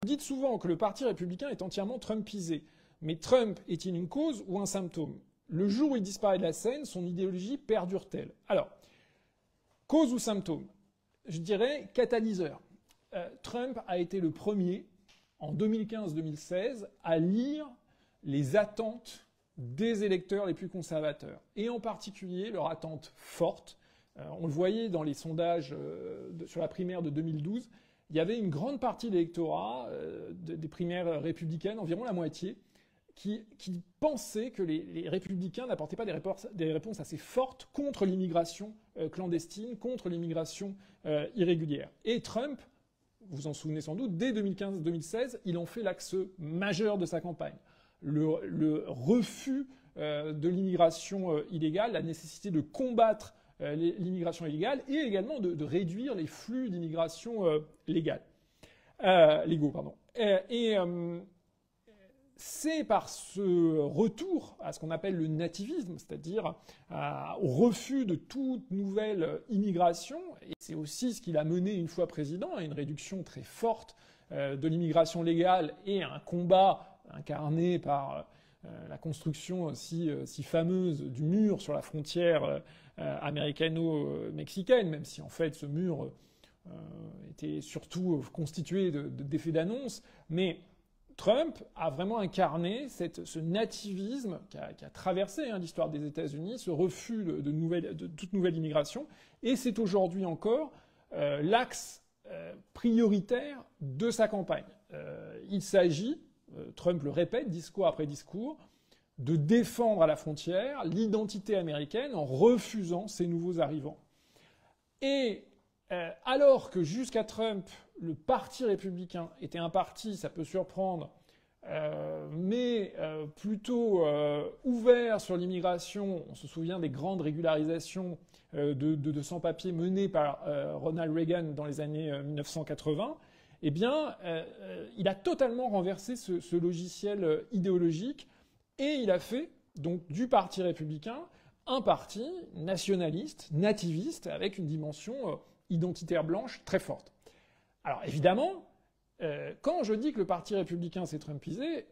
dites souvent que le Parti républicain est entièrement trumpisé. Mais Trump est-il une cause ou un symptôme? Le jour où il disparaît de la scène, son idéologie perdure-t-elle? Alors, cause ou symptôme? Je dirais catalyseur. Trump a été le premier, en 2015-2016, à lire les attentes des électeurs les plus conservateurs, et en particulier leur attente forte. On le voyait dans les sondages sur la primaire de 2012, il y avait une grande partie de l'électorat des primaires républicaines, environ la moitié, qui pensait que les républicains n'apportaient pas des réponses assez fortes contre l'immigration clandestine, contre l'immigration irrégulière. Et Trump, vous vous en souvenez sans doute, dès 2015-2016, il en fait l'axe majeur de sa campagne. Le refus de l'immigration illégale, la nécessité de combattre l'immigration illégale et également de réduire les flux d'immigration légaux. C'est par ce retour à ce qu'on appelle le nativisme, c'est-à-dire au refus de toute nouvelle immigration, et c'est aussi ce qu'il a mené une fois président, à une réduction très forte de l'immigration légale et un combat incarné par la construction si fameuse du mur sur la frontière américano-mexicaine, même si en fait ce mur était surtout constitué d'effets d'annonce, mais Trump a vraiment incarné ce nativisme qui a traversé l'histoire des États-Unis, ce refus de toute nouvelle immigration, et c'est aujourd'hui encore l'axe prioritaire de sa campagne. Il s'agit, Trump le répète discours après discours, de défendre à la frontière l'identité américaine en refusant ces nouveaux arrivants. Et alors que jusqu'à Trump, le Parti républicain était un parti, ça peut surprendre, mais plutôt ouvert sur l'immigration. On se souvient des grandes régularisations de sans-papiers menées par Ronald Reagan dans les années 1980. Eh bien, il a totalement renversé ce logiciel idéologique et il a fait donc du Parti républicain un parti nationaliste, nativiste, avec une dimension identitaire blanche très forte. Alors évidemment, quand je dis que le Parti républicain s'est trumpisé,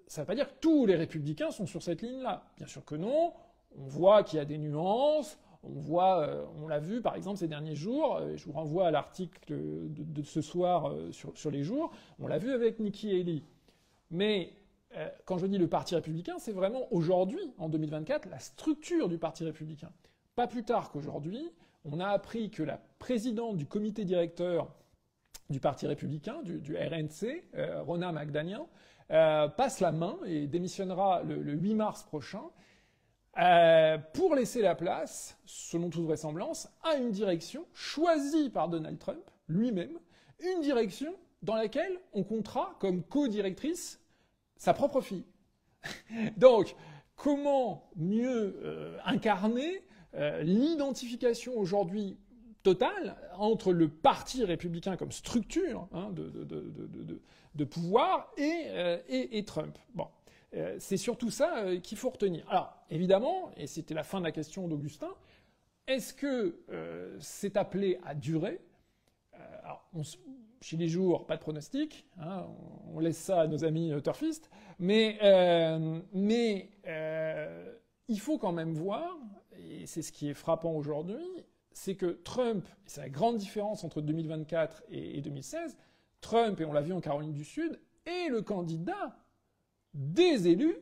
ça ne veut pas dire que tous les républicains sont sur cette ligne-là. Bien sûr que non, on voit qu'il y a des nuances, on l'a vu par exemple ces derniers jours, je vous renvoie à l'article de ce soir sur les jours, on l'a vu avec Nikki Haley. Mais quand je dis le Parti républicain, c'est vraiment aujourd'hui, en 2024, la structure du Parti républicain. Pas plus tard qu'aujourd'hui, on a appris que la présidente du comité directeur du Parti républicain, du RNC, Ronna McDaniel, passe la main et démissionnera le 8 mars prochain pour laisser la place, selon toute vraisemblance, à une direction choisie par Donald Trump lui-même, une direction dans laquelle on comptera comme co-directrice sa propre fille. Donc, comment mieux incarner l'identification aujourd'hui totale entre le Parti républicain comme structure de pouvoir et Trump. Bon, c'est surtout ça qu'il faut retenir. Alors, évidemment, et c'était la fin de la question d'Augustin, est-ce que c'est appelé à durer? Alors, chez les jours, pas de pronostic, on laisse ça à nos amis turfistes, mais il faut quand même voir, et c'est ce qui est frappant aujourd'hui, c'est que Trump, c'est la grande différence entre 2024 et 2016, Trump, et on l'a vu en Caroline du Sud, est le candidat des élus,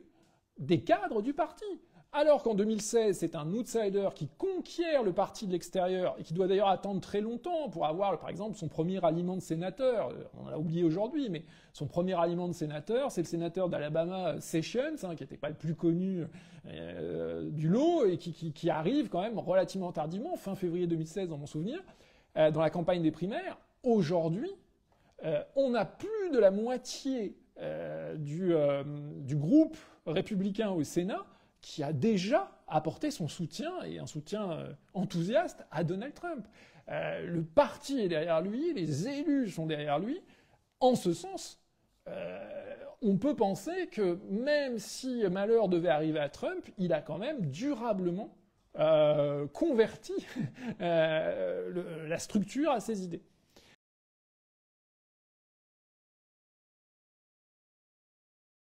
des cadres du parti. Alors qu'en 2016, c'est un outsider qui conquiert le parti de l'extérieur et qui doit d'ailleurs attendre très longtemps pour avoir, par exemple, son premier aliment de sénateur. On l'a oublié aujourd'hui, mais son premier aliment de sénateur, c'est le sénateur d'Alabama, Sessions, qui n'était pas le plus connu du lot et qui arrive quand même relativement tardivement, fin février 2016 dans mon souvenir, dans la campagne des primaires. Aujourd'hui, on a plus de la moitié du groupe républicain au Sénat qui a déjà apporté son soutien, et un soutien enthousiaste, à Donald Trump. Le parti est derrière lui, les élus sont derrière lui. En ce sens, on peut penser que même si malheur devait arriver à Trump, il a quand même durablement converti la structure à ses idées.